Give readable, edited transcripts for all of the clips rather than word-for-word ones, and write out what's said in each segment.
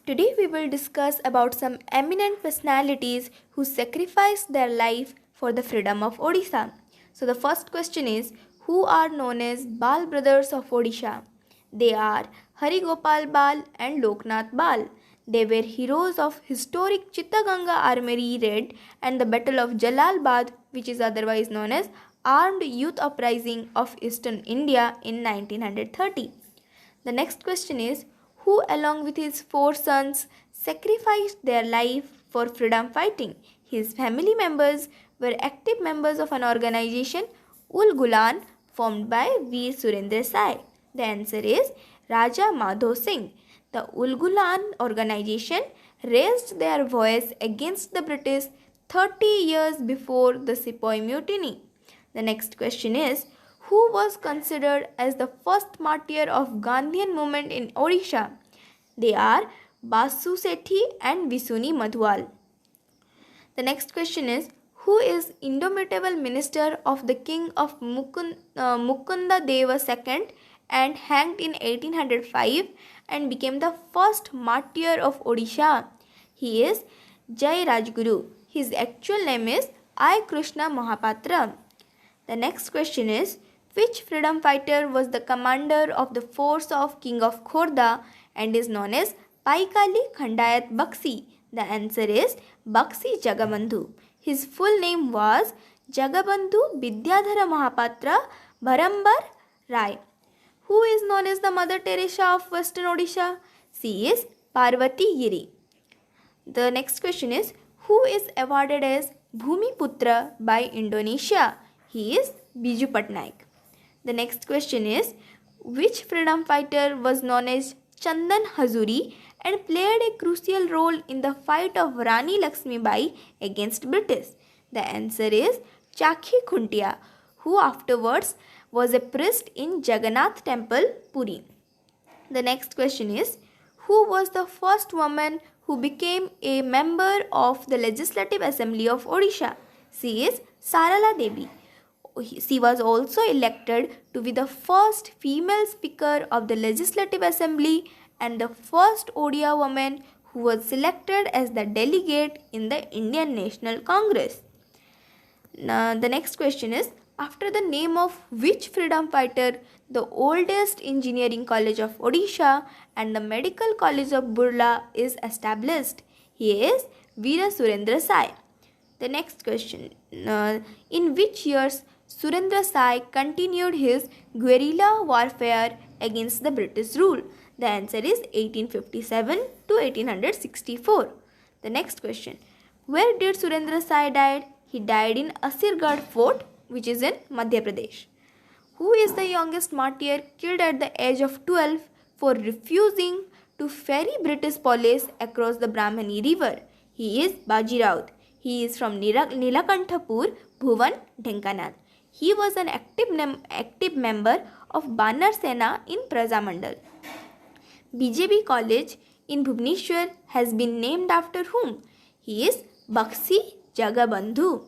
Today we will discuss about some eminent personalities who sacrificed their life for the freedom of Odisha. So the first question is, who are known as Bal brothers of Odisha? They are Hari Gopal Bal and Loknath Bal. They were heroes of historic Chittaganga Armory raid and the Battle of Jalalabad, which is otherwise known as Armed Youth Uprising of Eastern India in 1930. The next question is, who along with his four sons sacrificed their life for freedom fighting? His family members were active members of an organization, Ul Gulan, formed by Veer Surendra Sai. The answer is Raja Madho Singh. The Ul Gulan organization raised their voice against the British 30 years before the Sepoy Mutiny. The next question is, who was considered as the first martyr of Gandhian movement in Odisha? They are Basu Sethi and Visuni Madhuwal. The next question is, who is indomitable minister of the king of Mukunda Deva II and hanged in 1805 and became the first martyr of Odisha? He is Jai Rajguru. His actual name is I. Krishna Mahapatra. The next question is, which freedom fighter was the commander of the force of King of Khorda and is known as Paikali Khandayat Bakshi? The answer is Bakshi Jagabandhu. His full name was Jagabandhu Vidyadhara Mahapatra Bharambar Rai. Who is known as the Mother Teresa of Western Odisha? She is Parvati Giri. The next question is, who is awarded as Bhumi Putra by Indonesia? He is Biju Patnaik. The next question is, which freedom fighter was known as Chandan Hazuri and played a crucial role in the fight of Rani Lakshmibai against British? The answer is Chakhi Khuntia, who afterwards was a priest in Jagannath Temple, Puri. The next question is, who was the first woman who became a member of the Legislative Assembly of Odisha? She is Sarala Devi. She was also elected to be the first female speaker of the Legislative Assembly and the first Odia woman who was selected as the delegate in the Indian National Congress. Now, the next question is, after the name of which freedom fighter the oldest engineering college of Odisha and the medical college of Burla is established? He is Veera Surendra Sai. The next question, in which years Surendra Sai continued his guerrilla warfare against the British rule? The answer is 1857 to 1864. The next question, where did Surendra Sai died? He died in Asirgarh Fort, which is in Madhya Pradesh. Who is the youngest martyr killed at the age of 12 for refusing to ferry British police across the Brahmani river? He is Baji Raut. He is from Nilakanthapur, Bhuvan, Dhenkanal. He was an active member of Banar Sena in Prajamandal. BJP College in Bhubaneswar has been named after whom? He is Bakshi Jagabandhu.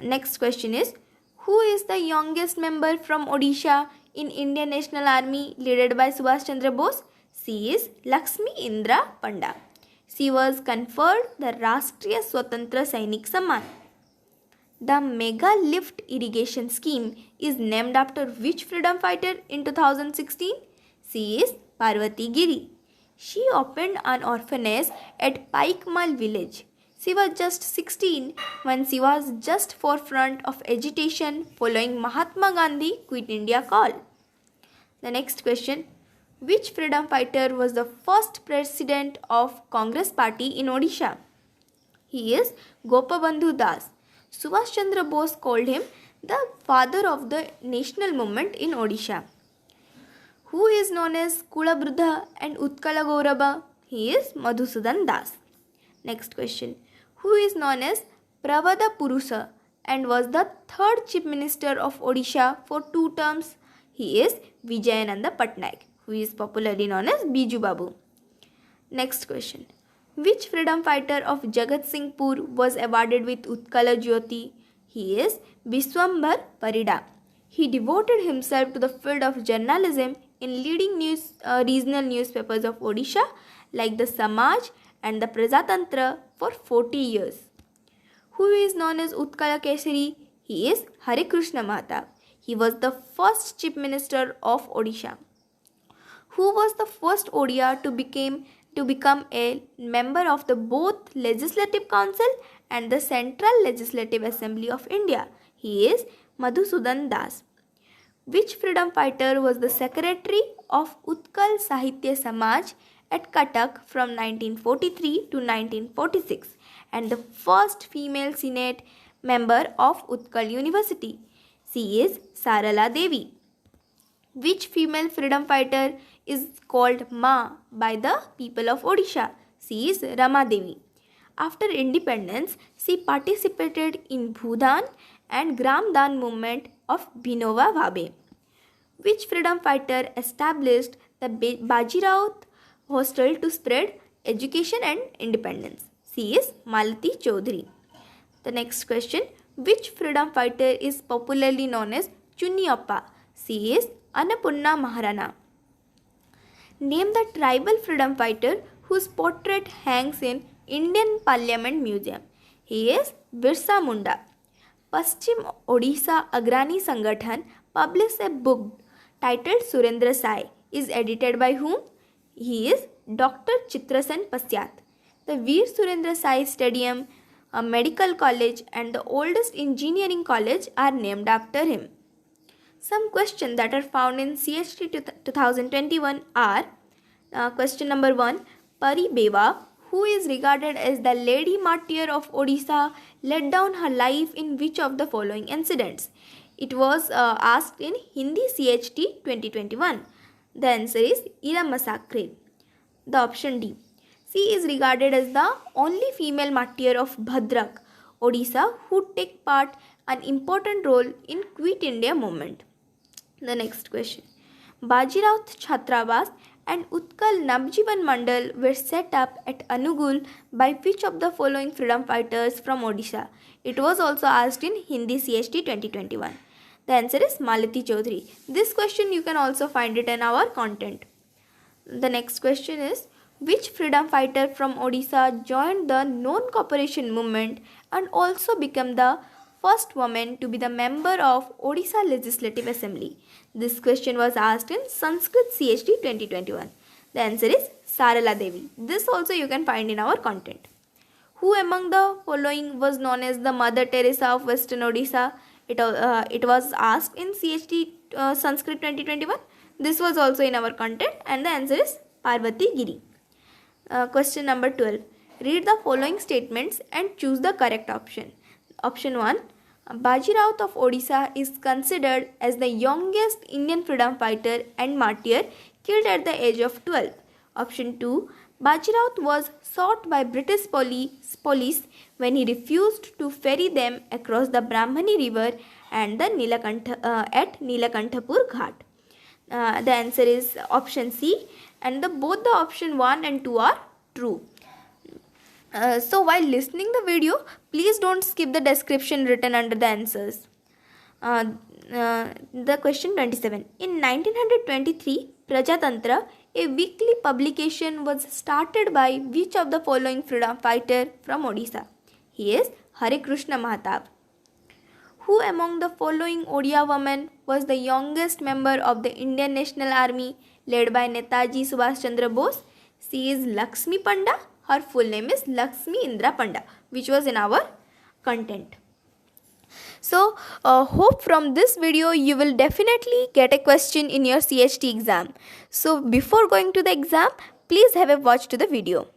Next question is, who is the youngest member from Odisha in Indian National Army led by Subash Chandra Bose? She is Lakshmi Indra Panda. She was conferred the Rashtriya Swatantra Sainik Samman. The Mega Lift Irrigation Scheme is named after which freedom fighter in 2016? She is Parvati Giri. She opened an orphanage at Paikmal village. She was just 16 when she was just forefront of agitation following Mahatma Gandhi Quit India call. The next question, which freedom fighter was the first president of Congress party in Odisha? He is Gopabandhu Das. Subash Chandra Bose called him the father of the national movement in Odisha. Who is known as Kulabrudha and Utkala Gauraba? He is Madhusudan Das. Next question, who is known as Prabadha Purusha and was the third chief minister of Odisha for 2 terms? He is Vijayananda Patnaik, who is popularly known as Biju Babu. Next question, which freedom fighter of Jagatsinghpur was awarded with Utkala Jyoti? He is Biswambar Parida. He devoted himself to the field of journalism in leading regional newspapers of Odisha like the Samaj and the Prajatantra for 40 years. Who is known as Utkala Kesari? He is Hare Krishna Mahatma. He was the first Chief Minister of Odisha. Who was the first Odia to become a member of the both Legislative Council and the Central Legislative Assembly of India? He is Madhusudan Das. Which freedom fighter was the secretary of Utkal Sahitya Samaj at Cuttack from 1943 to 1946 and the first female Senate member of Utkal University? She is Sarala Devi. Which female freedom fighter is called Ma by the people of Odisha? She is Rama Devi. After independence, she participated in Bhudan and Gramdan movement of Vinova Bhabhe. Which freedom fighter established the Baji Raut Hostel to spread education and independence? She is Malati Chaudhary. The next question, which freedom fighter is popularly known as Chuni Apa? She is Annapurna Maharana. Name the tribal freedom fighter whose portrait hangs in Indian Parliament Museum. He is Birsa Munda. Paschim Odisha Agrani Sangathan published a book titled Surendra Sai. Is edited by whom? He is Dr. Chitrasen Pasyat. The Veer Surendra Sai Stadium, a medical college and the oldest engineering college are named after him. Some questions that are found in CHT 2021 are question number 1. Pari Beva, who is regarded as the lady martyr of Odisha, laid down her life in which of the following incidents? It was asked in Hindi CHT 2021. The answer is Ira Massacre. The option D. She is regarded as the only female martyr of Bhadrak, Odisha, who take part an important role in Quit India movement. The next question. Baji Raut Chhatrabas and Utkal Navjivan Mandal were set up at Anugul by which of the following freedom fighters from Odisha? It was also asked in Hindi CHT 2021. The answer is Malati Chaudhary. This question you can also find it in our content. The next question is, which freedom fighter from Odisha joined the non-cooperation movement and also became the first woman to be the member of Odisha Legislative Assembly? This question was asked in Sanskrit CHT 2021. The answer is Sarala Devi. This also you can find in our content. Who among the following was known as the Mother Teresa of Western Odisha? It was asked in CHT Sanskrit 2021. This was also in our content and the answer is Parvati Giri. Question number 12. Read the following statements and choose the correct option. Option 1. Baji Raut of Odisha is considered as the youngest Indian freedom fighter and martyr killed at the age of 12. Option 2. Baji Raut was shot by British police when he refused to ferry them across the Brahmani river and the at Nilakanthapur Ghat. The answer is option C, and both the option 1 and 2 are true. So while listening the video, please don't skip the description written under the answers. The question 27. In 1923, Prajatantra, a weekly publication, was started by which of the following freedom fighter from Odisha? He is Hare Krishna Mahatma. Who among the following Odia women was the youngest member of the Indian National Army led by Netaji Subash Chandra Bose? She is Lakshmi Panda. Her full name is Lakshmi Indra Panda, which was in our content. So, hope from this video you will definitely get a question in your CHT exam. So, before going to the exam, please have a watch to the video.